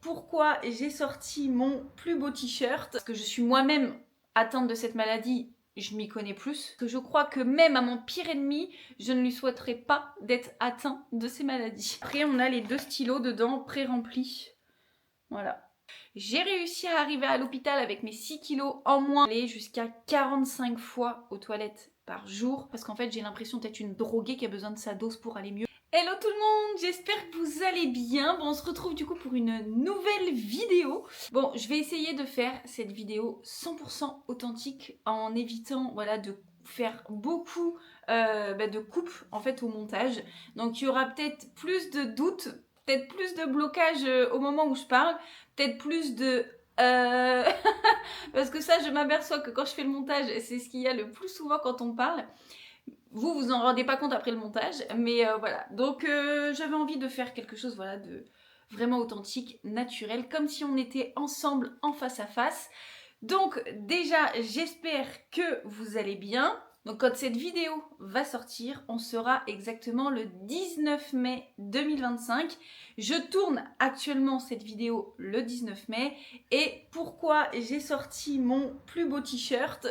pourquoi j'ai sorti mon plus beau t-shirt. Parce que je suis moi-même atteinte de cette maladie, je m'y connais plus. Que je crois que même à mon pire ennemi, je ne lui souhaiterais pas d'être atteint de ces maladies. Après, on a les 2 stylos dedans, pré-remplis. Voilà. J'ai réussi à arriver à l'hôpital avec mes 6 kilos en moins, aller jusqu'à 45 fois aux toilettes par jour, parce qu'en fait j'ai l'impression d'être une droguée qui a besoin de sa dose pour aller mieux. Hello tout le monde, j'espère que vous allez bien. Bon, on se retrouve du coup pour une nouvelle vidéo. Bon, je vais essayer de faire cette vidéo 100% authentique en évitant voilà, de faire beaucoup de coupes en fait au montage. Donc il y aura peut-être plus de doutes, peut-être plus de blocage au moment où je parle, peut-être plus de parce que ça je m'aperçois que quand je fais le montage c'est ce qu'il y a le plus souvent quand on parle. Vous en rendez pas compte après le montage, mais voilà. Donc j'avais envie de faire quelque chose voilà, de vraiment authentique, naturel, comme si on était ensemble en face à face. Donc déjà, j'espère que vous allez bien. Donc quand cette vidéo va sortir, on sera exactement le 19 mai 2025. Je tourne actuellement cette vidéo le 19 mai. Et pourquoi j'ai sorti mon plus beau t-shirt ?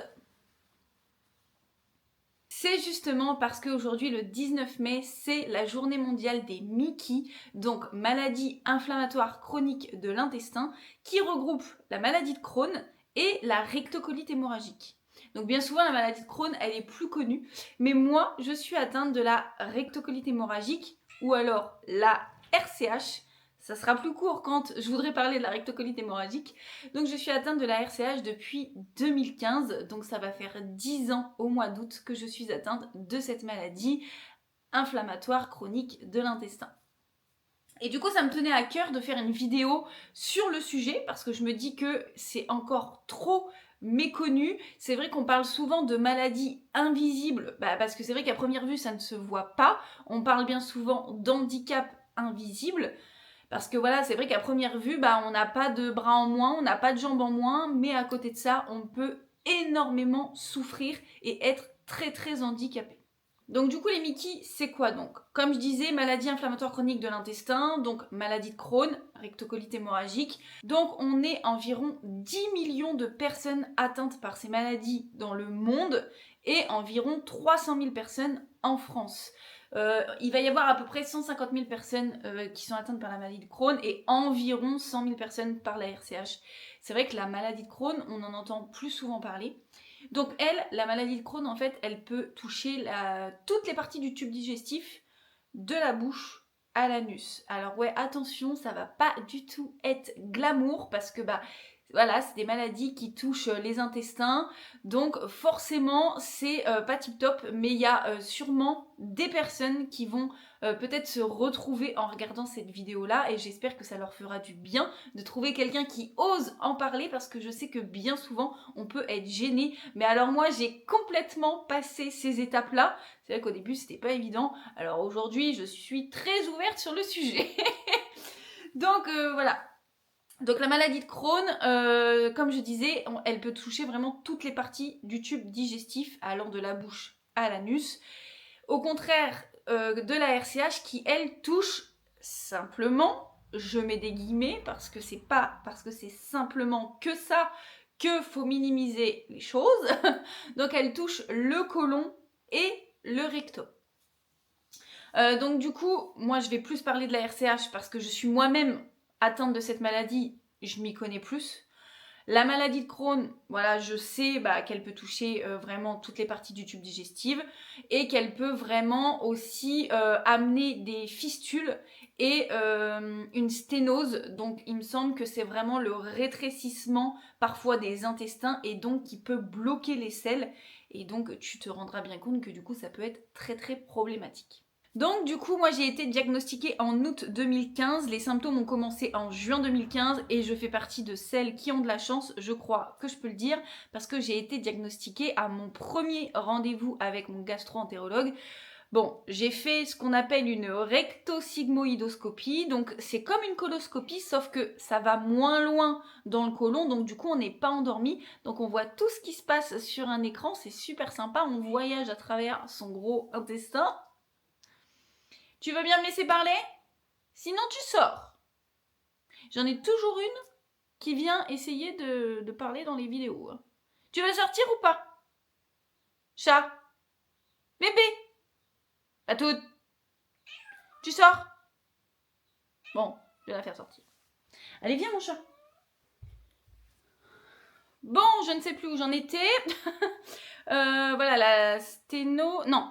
C'est justement parce qu'aujourd'hui, le 19 mai, c'est la journée mondiale des MICI, donc maladie inflammatoire chronique de l'intestin, qui regroupe la maladie de Crohn et la rectocolite hémorragique. Donc bien souvent, la maladie de Crohn, elle est plus connue, mais moi, je suis atteinte de la rectocolite hémorragique ou alors la RCH. Ça sera plus court quand je voudrais parler de la rectocolite hémorragique. Donc je suis atteinte de la RCH depuis 2015, donc ça va faire 10 ans au mois d'août que je suis atteinte de cette maladie inflammatoire chronique de l'intestin. Et du coup, ça me tenait à cœur de faire une vidéo sur le sujet parce que je me dis que c'est encore trop méconnu. C'est vrai qu'on parle souvent de maladies invisibles, parce que c'est vrai qu'à première vue, ça ne se voit pas. On parle bien souvent d'handicap invisible. Parce que voilà, c'est vrai qu'à première vue, on n'a pas de bras en moins, on n'a pas de jambes en moins, mais à côté de ça, on peut énormément souffrir et être très très handicapé. Donc du coup, les MICI, c'est quoi donc ? Comme je disais, maladie inflammatoire chronique de l'intestin, donc maladie de Crohn, rectocolite hémorragique. Donc on est environ 10 millions de personnes atteintes par ces maladies dans le monde et environ 300 000 personnes en France. Il va y avoir à peu près 150 000 personnes qui sont atteintes par la maladie de Crohn et environ 100 000 personnes par la RCH. C'est vrai que la maladie de Crohn, on en entend plus souvent parler. Donc la maladie de Crohn, en fait, elle peut toucher toutes les parties du tube digestif, de la bouche à l'anus. Alors ouais, attention, ça va pas du tout être glamour parce que voilà, c'est des maladies qui touchent les intestins, donc forcément c'est pas tip top, mais il y a sûrement des personnes qui vont peut-être se retrouver en regardant cette vidéo là et j'espère que ça leur fera du bien de trouver quelqu'un qui ose en parler parce que je sais que bien souvent on peut être gêné, mais alors moi j'ai complètement passé ces étapes là. C'est vrai qu'au début c'était pas évident, alors aujourd'hui je suis très ouverte sur le sujet. Donc voilà. Donc la maladie de Crohn, comme je disais, elle peut toucher vraiment toutes les parties du tube digestif allant de la bouche à l'anus. Au contraire de la RCH qui, elle, touche simplement, je mets des guillemets parce que c'est pas parce que c'est simplement que ça que faut minimiser les choses. Donc elle touche le côlon et le rectum. Donc du coup, moi je vais plus parler de la RCH parce que je suis moi-même atteinte de cette maladie, je m'y connais plus. La maladie de Crohn, voilà, je sais qu'elle peut toucher vraiment toutes les parties du tube digestif et qu'elle peut vraiment aussi amener des fistules et une sténose. Donc il me semble que c'est vraiment le rétrécissement parfois des intestins et donc qui peut bloquer les selles. Et donc tu te rendras bien compte que du coup ça peut être très très problématique. Donc du coup, moi j'ai été diagnostiquée en août 2015, les symptômes ont commencé en juin 2015 et je fais partie de celles qui ont de la chance, je crois que je peux le dire, parce que j'ai été diagnostiquée à mon premier rendez-vous avec mon gastro-entérologue. Bon, j'ai fait ce qu'on appelle une rectosigmoïdoscopie, donc c'est comme une coloscopie, sauf que ça va moins loin dans le côlon, donc du coup on n'est pas endormi, donc on voit tout ce qui se passe sur un écran, c'est super sympa, on voyage à travers son gros intestin. Tu veux bien me laisser parler ? Sinon tu sors. J'en ai toujours une qui vient essayer de parler dans les vidéos. Tu veux sortir ou pas? Chat? Bébé? À toute. Tu sors? Bon, je vais la faire sortir. Allez, viens mon chat. Bon, je ne sais plus où j'en étais. Voilà, la sténo... Non.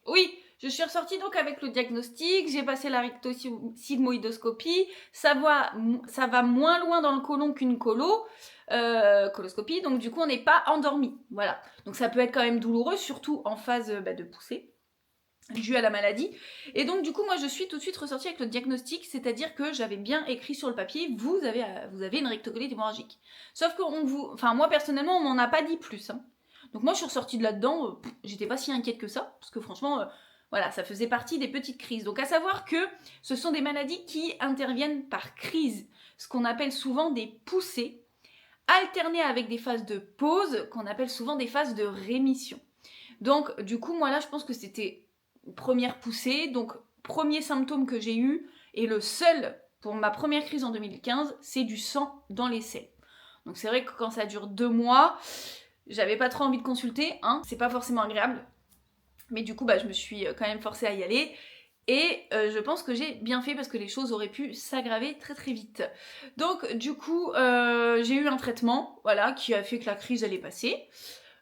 Oui, je suis ressortie donc avec le diagnostic, j'ai passé la rectosigmoïdoscopie, ça va moins loin dans le côlon qu'une coloscopie, donc du coup on n'est pas endormi, voilà. Donc ça peut être quand même douloureux, surtout en phase de poussée, due à la maladie. Et donc du coup moi je suis tout de suite ressortie avec le diagnostic, c'est-à-dire que j'avais bien écrit sur le papier, vous avez une rectocolite hémorragique. Sauf que moi personnellement on m'en a pas dit plus, hein. Donc moi je suis ressortie de là-dedans, j'étais pas si inquiète que ça, parce que franchement, voilà, ça faisait partie des petites crises. Donc à savoir que ce sont des maladies qui interviennent par crise, ce qu'on appelle souvent des poussées, alternées avec des phases de pause, qu'on appelle souvent des phases de rémission. Donc du coup moi là je pense que c'était première poussée, donc premier symptôme que j'ai eu, et le seul pour ma première crise en 2015, c'est du sang dans les selles. Donc c'est vrai que quand ça dure 2 mois... J'avais pas trop envie de consulter, hein, c'est pas forcément agréable. Mais du coup, je me suis quand même forcée à y aller. Et je pense que j'ai bien fait parce que les choses auraient pu s'aggraver très très vite. Donc du coup, j'ai eu un traitement, voilà, qui a fait que la crise elle est passée.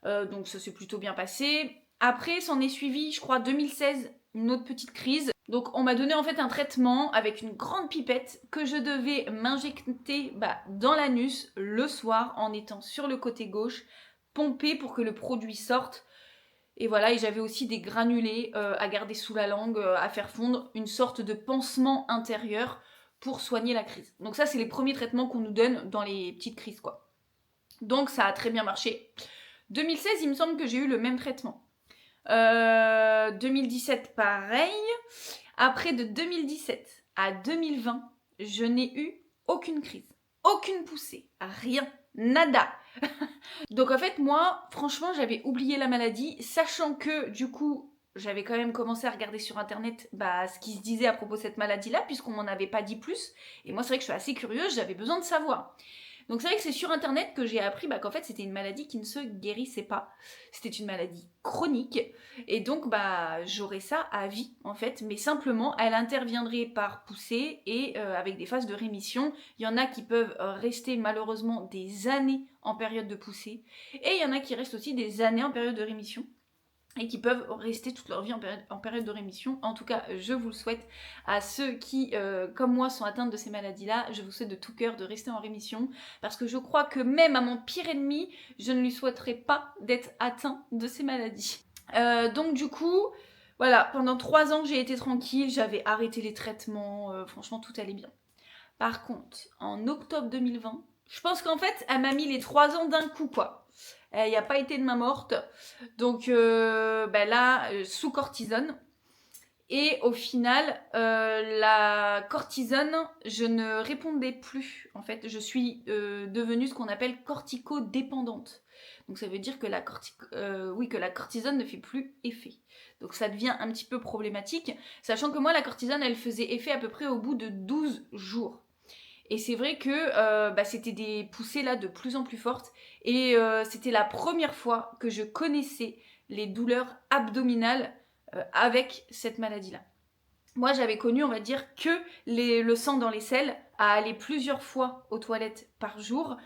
Donc ça s'est plutôt bien passé. Après, s'en est suivi, je crois, 2016, une autre petite crise. Donc on m'a donné en fait un traitement avec une grande pipette que je devais m'injecter dans l'anus le soir en étant sur le côté gauche, pomper pour que le produit sorte. Et voilà, et j'avais aussi des granulés à garder sous la langue, à faire fondre, une sorte de pansement intérieur pour soigner la crise. Donc ça, c'est les premiers traitements qu'on nous donne dans les petites crises, quoi. Donc ça a très bien marché. 2016, il me semble que j'ai eu le même traitement. 2017, pareil. Après, de 2017 à 2020, je n'ai eu aucune crise, aucune poussée, rien, nada. Donc en fait, moi, franchement, j'avais oublié la maladie, sachant que du coup, j'avais quand même commencé à regarder sur internet ce qui se disait à propos de cette maladie-là, puisqu'on m'en avait pas dit plus. Et moi, c'est vrai que je suis assez curieuse, j'avais besoin de savoir. Donc c'est vrai que c'est sur internet que j'ai appris qu'en fait c'était une maladie qui ne se guérissait pas. C'était une maladie chronique et donc j'aurais ça à vie en fait, mais simplement elle interviendrait par poussée et avec des phases de rémission. Il y en a qui peuvent rester malheureusement des années en période de poussée et il y en a qui restent aussi des années en période de rémission et qui peuvent rester toute leur vie en période de rémission. En tout cas, je vous le souhaite à ceux qui, comme moi, sont atteints de ces maladies-là. Je vous souhaite de tout cœur de rester en rémission, parce que je crois que même à mon pire ennemi, je ne lui souhaiterais pas d'être atteint de ces maladies. Donc du coup, voilà, pendant 3 ans, j'ai été tranquille, j'avais arrêté les traitements, franchement, tout allait bien. Par contre, en octobre 2020, je pense qu'en fait, elle m'a mis les 3 ans d'un coup, quoi. Il n'y a pas été de main morte. Donc sous cortisone. Et au final, la cortisone, je ne répondais plus. En fait, je suis devenue ce qu'on appelle corticodépendante. Donc ça veut dire que que la cortisone ne fait plus effet. Donc ça devient un petit peu problématique, sachant que moi, la cortisone, elle faisait effet à peu près au bout de 12 jours. Et c'est vrai que c'était des poussées là de plus en plus fortes. Et c'était la première fois que je connaissais les douleurs abdominales avec cette maladie-là. Moi, j'avais connu, on va dire, que le sang dans les selles à aller plusieurs fois aux toilettes par jour,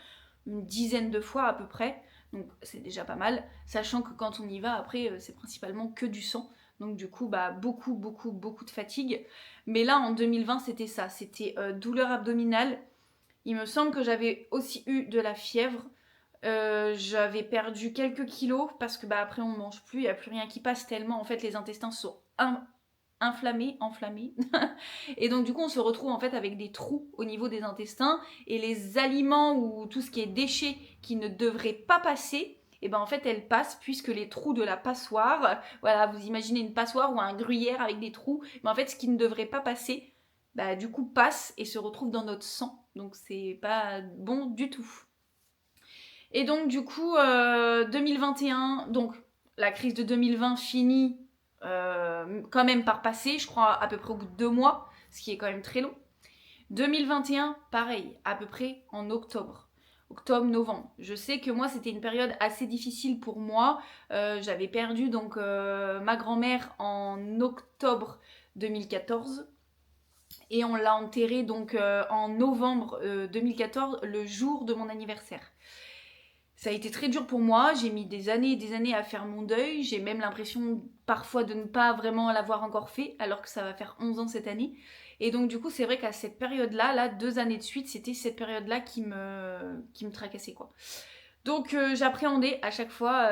une dizaine de fois à peu près. Donc c'est déjà pas mal, sachant que quand on y va, après, c'est principalement que du sang. Donc du coup, beaucoup de fatigue. Mais là, en 2020, c'était ça. C'était douleur abdominale. Il me semble que j'avais aussi eu de la fièvre. J'avais perdu quelques kilos parce que après on ne mange plus, il n'y a plus rien qui passe tellement en fait les intestins sont enflammés. Et donc du coup on se retrouve en fait avec des trous au niveau des intestins et les aliments ou tout ce qui est déchets qui ne devraient pas passer, et en fait elles passent puisque les trous de la passoire, voilà, vous imaginez une passoire ou un gruyère avec des trous, mais en fait ce qui ne devrait pas passer, du coup passe et se retrouve dans notre sang. Donc c'est pas bon du tout. Et donc du coup 2021, donc la crise de 2020 finie, quand même par passé, je crois à peu près au bout de 2 mois, ce qui est quand même très long. 2021, pareil, à peu près en octobre. Octobre-novembre. Je sais que moi, c'était une période assez difficile pour moi. J'avais perdu donc ma grand-mère en octobre 2014. Et on l'a enterrée donc en novembre 2014, le jour de mon anniversaire. Ça a été très dur pour moi, j'ai mis des années et des années à faire mon deuil, j'ai même l'impression parfois de ne pas vraiment l'avoir encore fait, alors que ça va faire 11 ans cette année. Et donc du coup c'est vrai qu'à cette période-là, là, 2 années de suite, c'était cette période-là qui me tracassait quoi. Donc j'appréhendais à chaque fois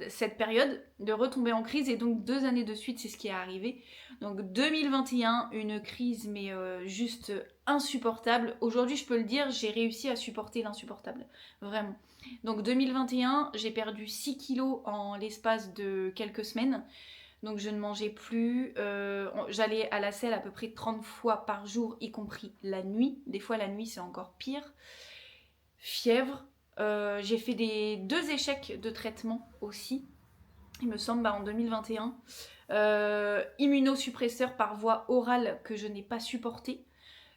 cette période de retomber en crise et donc 2 années de suite c'est ce qui est arrivé. Donc 2021, une crise mais juste insupportable. Aujourd'hui je peux le dire, j'ai réussi à supporter l'insupportable, vraiment. Donc 2021, j'ai perdu 6 kilos en l'espace de quelques semaines. Donc je ne mangeais plus, j'allais à la selle à peu près 30 fois par jour, y compris la nuit. Des fois la nuit c'est encore pire. Fièvre, j'ai fait 2 échecs de traitement aussi, il me semble, en 2021. Immunosuppresseur par voie orale que je n'ai pas supporté.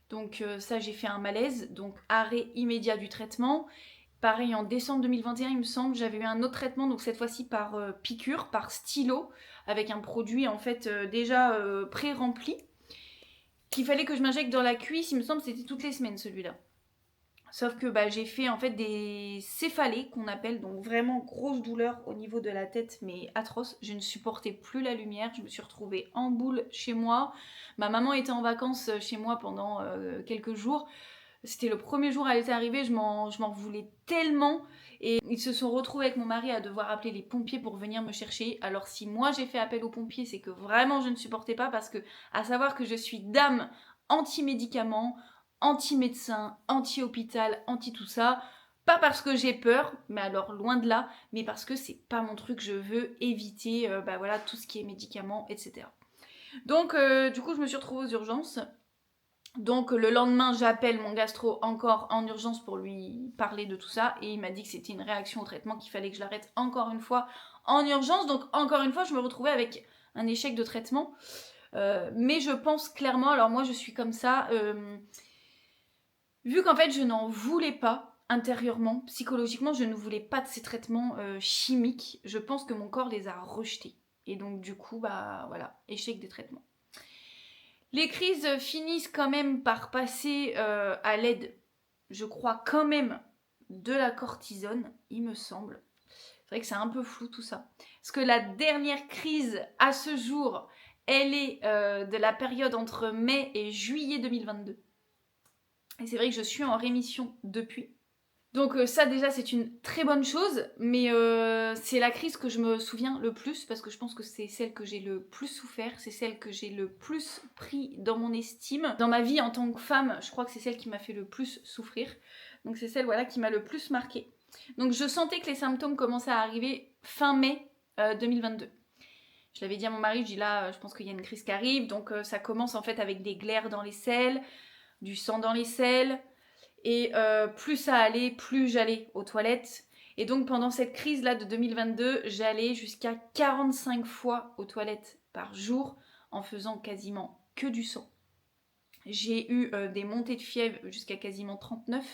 Donc ça, j'ai fait un malaise, donc arrêt immédiat du traitement. Pareil, en décembre 2021, il me semble, j'avais eu un autre traitement, donc cette fois-ci par piqûre, par stylo, avec un produit en fait déjà pré-rempli, qu'il fallait que je m'injecte dans la cuisse, il me semble, c'était toutes les semaines celui-là. Sauf que j'ai fait en fait des céphalées qu'on appelle, donc vraiment grosse douleur au niveau de la tête, mais atroce. Je ne supportais plus la lumière, je me suis retrouvée en boule chez moi. Ma maman était en vacances chez moi pendant quelques jours. C'était le premier jour où elle était arrivée, je m'en voulais tellement. Et ils se sont retrouvés avec mon mari à devoir appeler les pompiers pour venir me chercher. Alors si moi j'ai fait appel aux pompiers, c'est que vraiment je ne supportais pas parce que, à savoir que je suis dame anti-médicaments, anti-médecin, anti-hôpital, anti-tout ça. Pas parce que j'ai peur, mais alors loin de là, mais parce que c'est pas mon truc, je veux éviter voilà, tout ce qui est médicaments, etc. Donc du coup je me suis retrouvée aux urgences. Donc le lendemain, j'appelle mon gastro encore en urgence pour lui parler de tout ça et il m'a dit que c'était une réaction au traitement, qu'il fallait que je l'arrête encore une fois en urgence. Donc encore une fois, je me retrouvais avec un échec de traitement. Mais je pense clairement, alors moi je suis comme ça, vu qu'en fait je n'en voulais pas intérieurement, psychologiquement, je ne voulais pas de ces traitements chimiques, je pense que mon corps les a rejetés. Et donc du coup, voilà, échec des traitements. Les crises finissent quand même par passer à l'aide, je crois quand même, de la cortisone, il me semble. C'est vrai que c'est un peu flou tout ça. Parce que la dernière crise à ce jour, elle est de la période entre mai et juillet 2022. Et c'est vrai que je suis en rémission depuis. Donc ça déjà c'est une très bonne chose, mais c'est la crise que je me souviens le plus parce que je pense que c'est celle que j'ai le plus souffert, c'est celle que j'ai le plus pris dans mon estime. Dans ma vie en tant que femme, je crois que c'est celle qui m'a fait le plus souffrir. Donc c'est celle voilà, qui m'a le plus marquée. Donc je sentais que les symptômes commençaient à arriver fin mai 2022. Je l'avais dit à mon mari, je dis là je pense qu'il y a une crise qui arrive, donc ça commence en fait avec des glaires dans les selles, du sang dans les selles. Et plus ça allait, plus j'allais aux toilettes. Et donc pendant cette crise-là de 2022, j'allais jusqu'à 45 fois aux toilettes par jour en faisant quasiment que du sang. J'ai eu des montées de fièvre jusqu'à quasiment 39.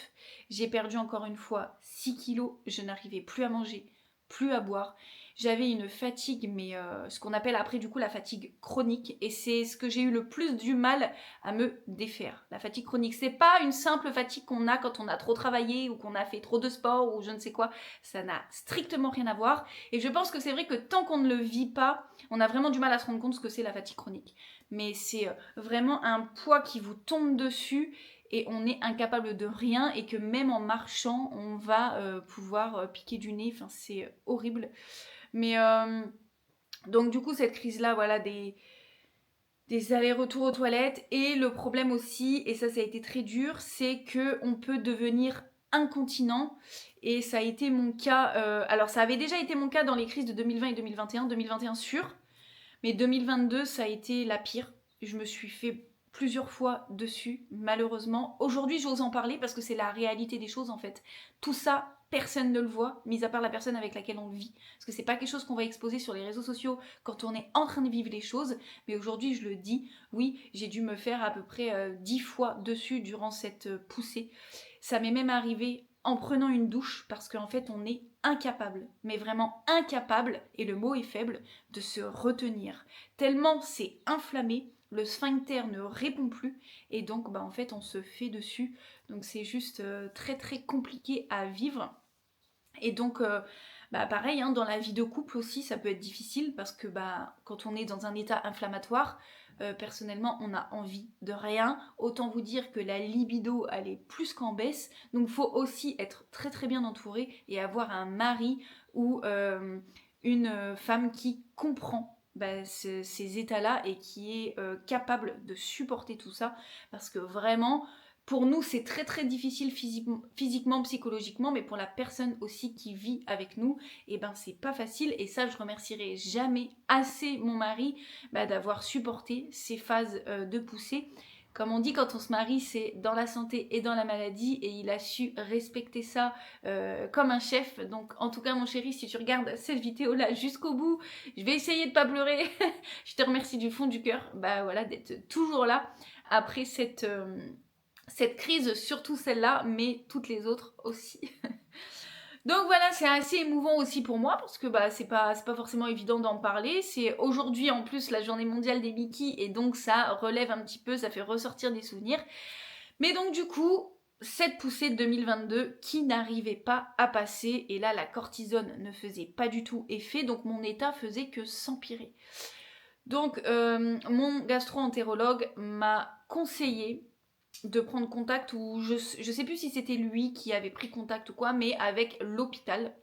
J'ai perdu encore une fois 6 kilos. Je n'arrivais plus à manger, plus à boire. J'avais une fatigue, mais ce qu'on appelle après du coup la fatigue chronique. Et c'est ce que j'ai eu le plus du mal à me défaire. La fatigue chronique, c'est pas une simple fatigue qu'on a quand on a trop travaillé ou qu'on a fait trop de sport ou je ne sais quoi. Ça n'a strictement rien à voir. Et je pense que c'est vrai que tant qu'on ne le vit pas, on a vraiment du mal à se rendre compte ce que c'est la fatigue chronique. Mais c'est vraiment un poids qui vous tombe dessus et on est incapable de rien et que même en marchant, on va pouvoir piquer du nez. Enfin, c'est horrible. Mais donc du coup, cette crise-là, voilà, des allers-retours aux toilettes. Et le problème aussi, et ça a été très dur, c'est qu'on peut devenir incontinent. Et ça a été mon cas... alors ça avait déjà été mon cas dans les crises de 2020 et 2021. 2021 sûr. Mais 2022, ça a été la pire. Je me suis fait plusieurs fois dessus, malheureusement. Aujourd'hui, j'ose en parler parce que c'est la réalité des choses en fait. Tout ça, personne ne le voit, mis à part la personne avec laquelle on le vit. Parce que c'est pas quelque chose qu'on va exposer sur les réseaux sociaux quand on est en train de vivre les choses. Mais aujourd'hui, je le dis, oui, j'ai dû me faire à peu près 10 fois dessus durant cette poussée. Ça m'est même arrivé en prenant une douche parce qu'en fait, on est incapable, mais vraiment incapable, et le mot est faible, de se retenir. Tellement c'est inflammé, le sphincter ne répond plus et donc en fait on se fait dessus. Donc c'est juste très très compliqué à vivre. Et donc pareil, hein, dans la vie de couple aussi ça peut être difficile parce que quand on est dans un état inflammatoire, personnellement on a envie de rien. Autant vous dire que la libido elle est plus qu'en baisse. Donc il faut aussi être très très bien entouré et avoir un mari ou une femme qui comprend ces états-là et qui est capable de supporter tout ça, parce que vraiment, pour nous, c'est très très difficile physiquement, psychologiquement, mais pour la personne aussi qui vit avec nous, c'est pas facile. Et ça, je remercierai jamais assez mon mari d'avoir supporté ces phases de poussée. Comme on dit, quand on se marie, c'est dans la santé et dans la maladie, et il a su respecter ça comme un chef. Donc en tout cas mon chéri, si tu regardes cette vidéo là jusqu'au bout, je vais essayer de pas pleurer. Je te remercie du fond du cœur d'être toujours là après cette crise, surtout celle-là, mais toutes les autres aussi. Donc voilà, c'est assez émouvant aussi pour moi parce que c'est pas forcément évident d'en parler. C'est aujourd'hui en plus la journée mondiale des Mickey et donc ça relève un petit peu, ça fait ressortir des souvenirs. Mais donc du coup, cette poussée de 2022 qui n'arrivait pas à passer, et là la cortisone ne faisait pas du tout effet, donc mon état faisait que s'empirer. Donc mon gastro-entérologue m'a conseillé de prendre contact, ou je sais plus si c'était lui qui avait pris contact ou quoi, mais avec l'hôpital.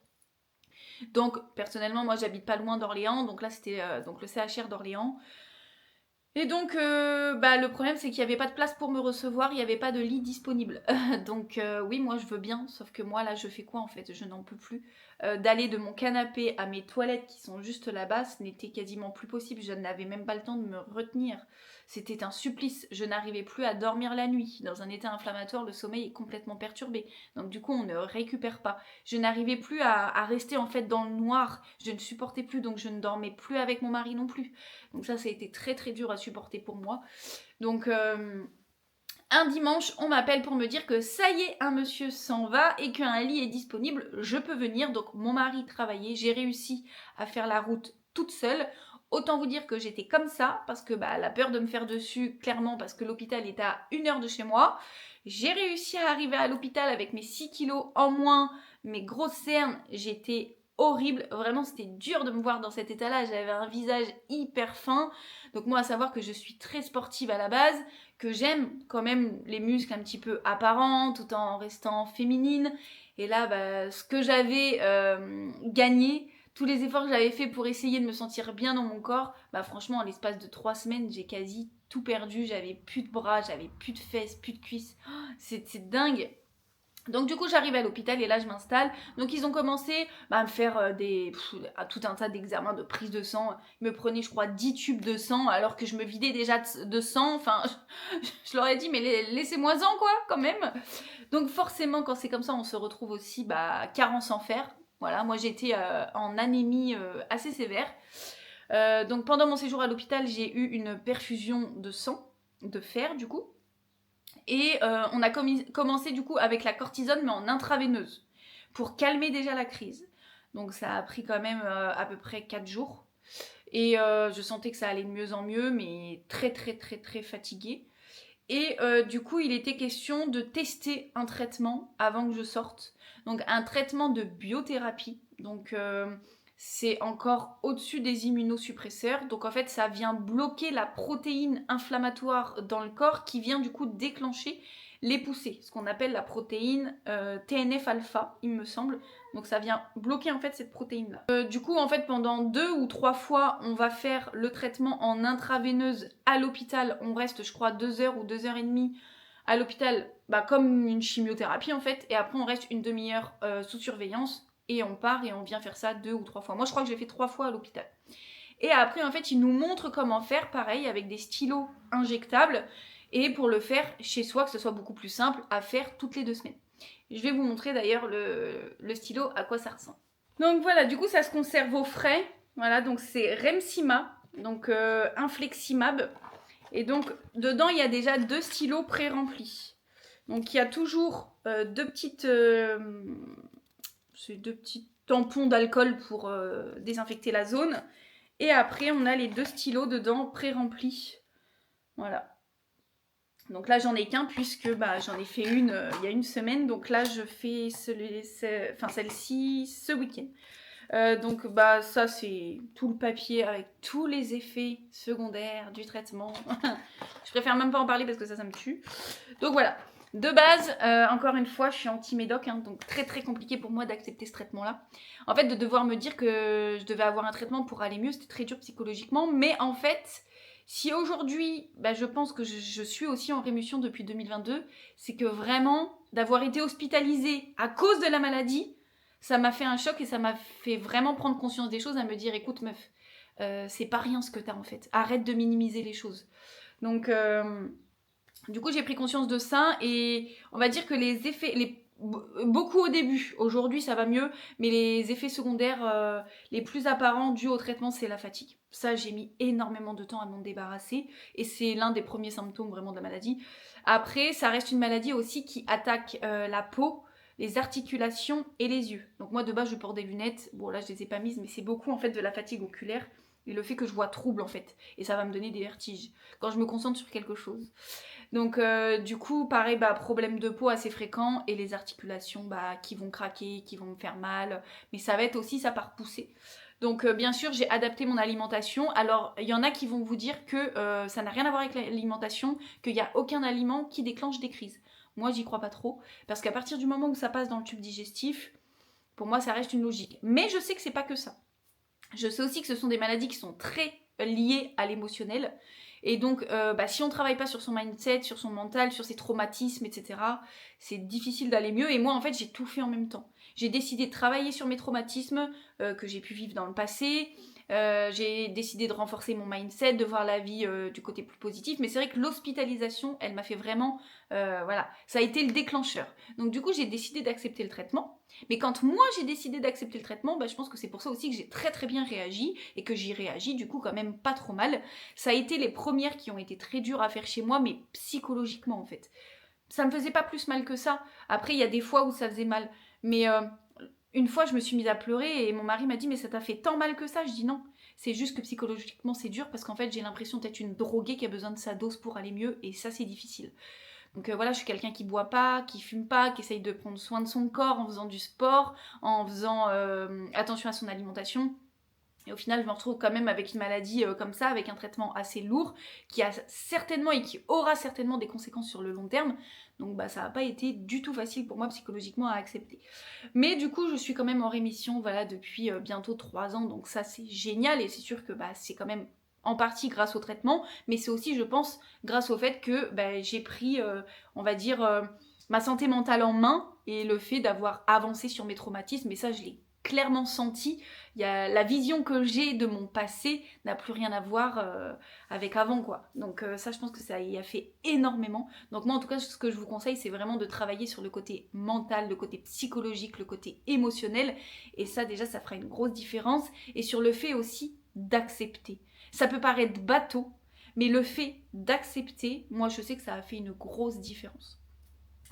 Donc personnellement moi j'habite pas loin d'Orléans, donc là c'était donc le CHR d'Orléans. Et donc le problème c'est qu'il n'y avait pas de place pour me recevoir, il n'y avait pas de lit disponible. Donc oui, moi je veux bien, sauf que moi là je fais quoi en fait, je n'en peux plus. D'aller de mon canapé à mes toilettes qui sont juste là-bas, ce n'était quasiment plus possible, je n'avais même pas le temps de me retenir. C'était un supplice, je n'arrivais plus à dormir la nuit. Dans un état inflammatoire, le sommeil est complètement perturbé, donc du coup on ne récupère pas. Je n'arrivais plus à rester en fait dans le noir, je ne supportais plus, donc je ne dormais plus avec mon mari non plus. Donc ça a été très très dur à supporter pour moi. Donc un dimanche, on m'appelle pour me dire que ça y est, un monsieur s'en va et qu'un lit est disponible, je peux venir. Donc mon mari travaillait, j'ai réussi à faire la route toute seule. Autant vous dire que j'étais comme ça, parce que la peur de me faire dessus, clairement, parce que l'hôpital est à 1 heure de chez moi. J'ai réussi à arriver à l'hôpital avec mes 6 kilos en moins, mes grosses cernes, j'étais horrible, vraiment c'était dur de me voir dans cet état-là, j'avais un visage hyper fin. Donc moi, à savoir que je suis très sportive à la base, que j'aime quand même les muscles un petit peu apparents tout en restant féminine. Et là, ce que j'avais gagné, tous les efforts que j'avais fait pour essayer de me sentir bien dans mon corps, franchement en l'espace de 3 semaines j'ai quasi tout perdu, j'avais plus de bras, j'avais plus de fesses, plus de cuisses, c'est dingue. Donc du coup j'arrive à l'hôpital et là je m'installe. Donc ils ont commencé à me faire tout un tas d'examens de prise de sang. Ils me prenaient je crois 10 tubes de sang alors que je me vidais déjà de sang. Enfin je leur ai dit mais laissez-moi-en quoi quand même. Donc forcément quand c'est comme ça on se retrouve aussi carence en fer. Voilà, moi j'étais en anémie assez sévère. Donc pendant mon séjour à l'hôpital j'ai eu une perfusion de sang, de fer du coup. Et on a commencé du coup avec la cortisone mais en intraveineuse pour calmer déjà la crise. Donc ça a pris quand même à peu près 4 jours. Et je sentais que ça allait de mieux en mieux, mais très très très très fatiguée. Et du coup il était question de tester un traitement avant que je sorte. Donc un traitement de biothérapie. Donc c'est encore au-dessus des immunosuppresseurs. Donc en fait, ça vient bloquer la protéine inflammatoire dans le corps qui vient du coup déclencher les poussées. Ce qu'on appelle la protéine TNF-alpha, il me semble. Donc ça vient bloquer en fait cette protéine-là. Du coup, en fait, pendant 2 ou 3 fois, on va faire le traitement en intraveineuse à l'hôpital. On reste, je crois, 2 heures ou 2 heures et demie à l'hôpital, comme une chimiothérapie en fait. Et après, on reste une demi-heure sous surveillance. Et on part et on vient faire ça 2 ou 3 fois. Moi, je crois que j'ai fait 3 fois à l'hôpital. Et après, en fait, ils nous montrent comment faire, pareil, avec des stylos injectables. et pour le faire chez soi, que ce soit beaucoup plus simple à faire toutes les 2 semaines. Je vais vous montrer d'ailleurs le stylo à quoi ça ressemble. Donc voilà, du coup ça se conserve au frais. Voilà, donc c'est Remsima, donc Infleximab. Et donc dedans il y a déjà 2 stylos pré-remplis. Donc il y a toujours deux petits tampons d'alcool pour désinfecter la zone. Et après on a les 2 stylos dedans pré-remplis. Voilà. Donc là j'en ai qu'un puisque j'en ai fait une il y a une semaine. Donc là je fais celle-ci ce week-end. Donc ça c'est tout le papier avec tous les effets secondaires du traitement. Je préfère même pas en parler parce que ça me tue. Donc voilà. De base, encore une fois, je suis anti-médoc, hein, donc très très compliqué pour moi d'accepter ce traitement-là. En fait, de devoir me dire que je devais avoir un traitement pour aller mieux, c'était très dur psychologiquement. Mais en fait, si aujourd'hui, je pense que je suis aussi en rémission depuis 2022, c'est que vraiment, d'avoir été hospitalisée à cause de la maladie, ça m'a fait un choc et ça m'a fait vraiment prendre conscience des choses, à me dire, écoute meuf, c'est pas rien ce que t'as en fait. Arrête de minimiser les choses. Donc... du coup, j'ai pris conscience de ça et on va dire que les effets, beaucoup au début, aujourd'hui ça va mieux, mais les effets secondaires les plus apparents dus au traitement, c'est la fatigue. Ça, j'ai mis énormément de temps à m'en débarrasser et c'est l'un des premiers symptômes vraiment de la maladie. Après, ça reste une maladie aussi qui attaque la peau, les articulations et les yeux. Donc moi, de base, je porte des lunettes. Bon, là, je les ai pas mises, mais c'est beaucoup en fait de la fatigue oculaire et le fait que je vois trouble en fait. Et ça va me donner des vertiges quand je me concentre sur quelque chose. Donc du coup, pareil, problème de peau assez fréquent et les articulations qui vont craquer, qui vont me faire mal. Mais ça va être aussi ça par poussée. Donc bien sûr, j'ai adapté mon alimentation. Alors, il y en a qui vont vous dire que ça n'a rien à voir avec l'alimentation, qu'il n'y a aucun aliment qui déclenche des crises. Moi, j'y crois pas trop. Parce qu'à partir du moment où ça passe dans le tube digestif, pour moi, ça reste une logique. Mais je sais que c'est pas que ça. Je sais aussi que ce sont des maladies qui sont très liées à l'émotionnel. Et donc, si on ne travaille pas sur son mindset, sur son mental, sur ses traumatismes, etc., c'est difficile d'aller mieux. Et moi, en fait, j'ai tout fait en même temps. J'ai décidé de travailler sur mes traumatismes que j'ai pu vivre dans le passé. J'ai décidé de renforcer mon mindset, de voir la vie du côté plus positif. Mais c'est vrai que l'hospitalisation, elle m'a fait vraiment... ça a été le déclencheur. Donc du coup, j'ai décidé d'accepter le traitement. Mais quand moi, j'ai décidé d'accepter le traitement, je pense que c'est pour ça aussi que j'ai très très bien réagi et que j'y réagis du coup quand même pas trop mal. Ça a été les premières qui ont été très dures à faire chez moi, mais psychologiquement en fait. Ça me faisait pas plus mal que ça. Après, il y a des fois où ça faisait mal. Mais une fois, je me suis mise à pleurer et mon mari m'a dit « Mais ça t'a fait tant mal que ça ?» Je dis « Non, c'est juste que psychologiquement c'est dur parce qu'en fait j'ai l'impression d'être une droguée qui a besoin de sa dose pour aller mieux et ça c'est difficile. » Donc je suis quelqu'un qui boit pas, qui fume pas, qui essaye de prendre soin de son corps en faisant du sport, en faisant attention à son alimentation. Et au final, je me retrouve quand même avec une maladie comme ça, avec un traitement assez lourd, qui a certainement et qui aura certainement des conséquences sur le long terme. Donc ça n'a pas été du tout facile pour moi psychologiquement à accepter. Mais du coup, je suis quand même en rémission depuis bientôt 3 ans, donc ça c'est génial et c'est sûr que c'est quand même en partie grâce au traitement, mais c'est aussi, je pense, grâce au fait que j'ai pris, ma santé mentale en main et le fait d'avoir avancé sur mes traumatismes, et ça je l'ai clairement senti. La vision que j'ai de mon passé n'a plus rien à voir avec avant, quoi. Donc ça, je pense que ça y a fait énormément. Donc moi, en tout cas, ce que je vous conseille, c'est vraiment de travailler sur le côté mental, le côté psychologique, le côté émotionnel. Et ça, déjà, ça fera une grosse différence. Et sur le fait aussi d'accepter. Ça peut paraître bateau, mais le fait d'accepter, moi, je sais que ça a fait une grosse différence.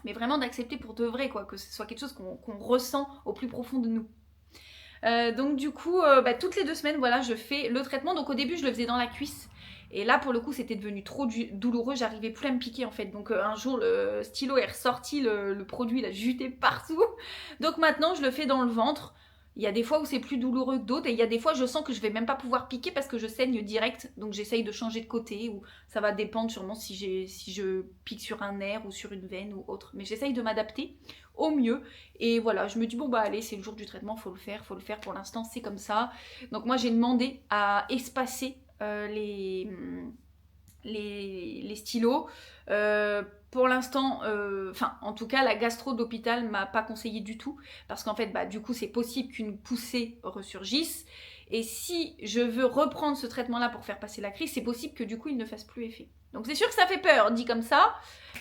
Mais vraiment d'accepter pour de vrai, quoi, que ce soit quelque chose qu'on ressent au plus profond de nous. Donc du coup, toutes les 2 semaines, voilà, je fais le traitement. Donc au début, je le faisais dans la cuisse. Et là, pour le coup, c'était devenu trop douloureux. J'arrivais plus à me piquer, en fait. Donc un jour, le stylo est ressorti, le produit, il a juté partout. Donc maintenant, je le fais dans le ventre. Il y a des fois où c'est plus douloureux que d'autres. Et il y a des fois, je sens que je vais même pas pouvoir piquer parce que je saigne direct. Donc j'essaye de changer de côté. Ou ça va dépendre sûrement si je pique sur un nerf ou sur une veine ou autre. Mais j'essaye de m'adapter au mieux. Et voilà, je me dis, bon allez, c'est le jour du traitement, faut le faire pour l'instant, c'est comme ça. Donc moi, j'ai demandé à espacer les stylos. Pour l'instant, en tout cas, la gastro d'hôpital m'a pas conseillé du tout, parce qu'en fait, du coup, c'est possible qu'une poussée ressurgisse. Et si je veux reprendre ce traitement-là pour faire passer la crise, c'est possible que du coup, il ne fasse plus effet. Donc c'est sûr que ça fait peur, dit comme ça,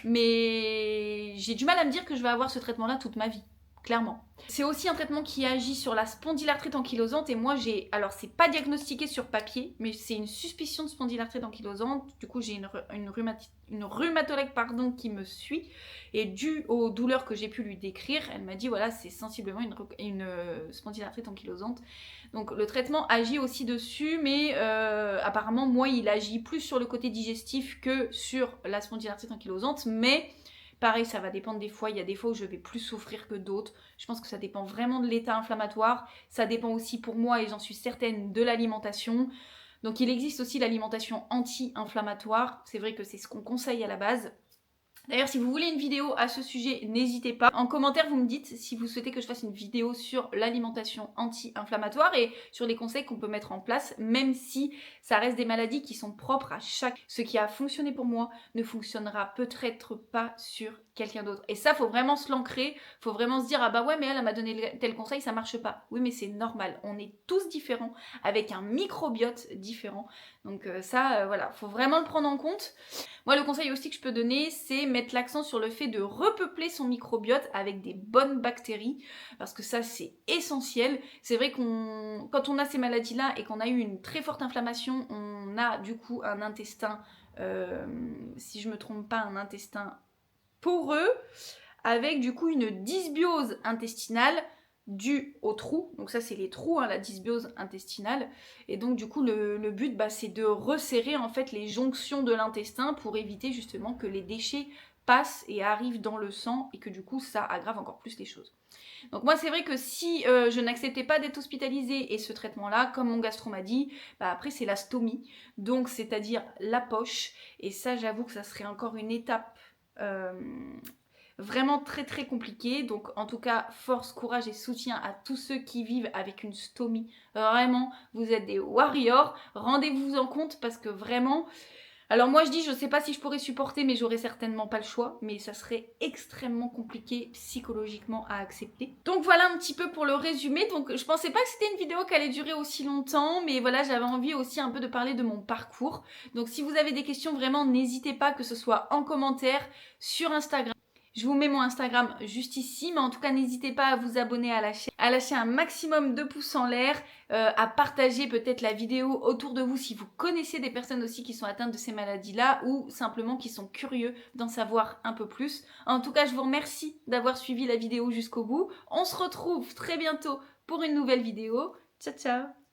mais j'ai du mal à me dire que je vais avoir ce traitement-là toute ma vie. Clairement. C'est aussi un traitement qui agit sur la spondylarthrite ankylosante et moi j'ai, alors c'est pas diagnostiqué sur papier, mais c'est une suspicion de spondylarthrite ankylosante. Du coup j'ai une rhumatologue qui me suit et dû aux douleurs que j'ai pu lui décrire, elle m'a dit voilà c'est sensiblement une spondylarthrite ankylosante. Donc le traitement agit aussi dessus, mais apparemment moi il agit plus sur le côté digestif que sur la spondylarthrite ankylosante, mais pareil, ça va dépendre des fois. Il y a des fois où je vais plus souffrir que d'autres. Je pense que ça dépend vraiment de l'état inflammatoire. Ça dépend aussi pour moi, et j'en suis certaine, de l'alimentation. Donc il existe aussi l'alimentation anti-inflammatoire. C'est vrai que c'est ce qu'on conseille à la base. D'ailleurs, si vous voulez une vidéo à ce sujet, n'hésitez pas. En commentaire, vous me dites si vous souhaitez que je fasse une vidéo sur l'alimentation anti-inflammatoire et sur les conseils qu'on peut mettre en place, même si ça reste des maladies qui sont propres à chaque. Ce qui a fonctionné pour moi ne fonctionnera peut-être pas sur quelqu'un d'autre. Et ça, faut vraiment se l'ancrer, faut vraiment se dire ah bah ouais mais elle m'a donné tel conseil, ça marche pas. Oui mais c'est normal, on est tous différents, avec un microbiote différent. Donc voilà, faut vraiment le prendre en compte. Moi, le conseil aussi que je peux donner, c'est mettre l'accent sur le fait de repeupler son microbiote avec des bonnes bactéries, parce que ça, c'est essentiel. C'est vrai quand on a ces maladies-là et qu'on a eu une très forte inflammation, on a du coup un intestin, si je me trompe pas, un intestin poreux, avec du coup une dysbiose intestinale due aux trous. Donc ça c'est les trous, la dysbiose intestinale. Et donc du coup le but c'est de resserrer en fait les jonctions de l'intestin pour éviter justement que les déchets passent et arrivent dans le sang et que du coup ça aggrave encore plus les choses. Donc moi c'est vrai que si je n'acceptais pas d'être hospitalisée et ce traitement-là, comme mon gastro m'a dit, après c'est la stomie, donc c'est-à-dire la poche. Et ça j'avoue que ça serait encore une étape vraiment très très compliqué. Donc en tout cas, force, courage et soutien à tous ceux qui vivent avec une stomie. Vraiment, vous êtes des warriors. Rendez-vous en compte parce que vraiment... Alors moi je dis, je sais pas si je pourrais supporter, mais j'aurais certainement pas le choix. Mais ça serait extrêmement compliqué psychologiquement à accepter. Donc voilà un petit peu pour le résumé. Donc je pensais pas que c'était une vidéo qui allait durer aussi longtemps. Mais voilà, j'avais envie aussi un peu de parler de mon parcours. Donc si vous avez des questions, vraiment n'hésitez pas, que ce soit en commentaire, sur Instagram. Je vous mets mon Instagram juste ici, mais en tout cas n'hésitez pas à vous abonner à la chaîne, à lâcher un maximum de pouces en l'air, à partager peut-être la vidéo autour de vous si vous connaissez des personnes aussi qui sont atteintes de ces maladies-là ou simplement qui sont curieux d'en savoir un peu plus. En tout cas, je vous remercie d'avoir suivi la vidéo jusqu'au bout. On se retrouve très bientôt pour une nouvelle vidéo. Ciao ciao!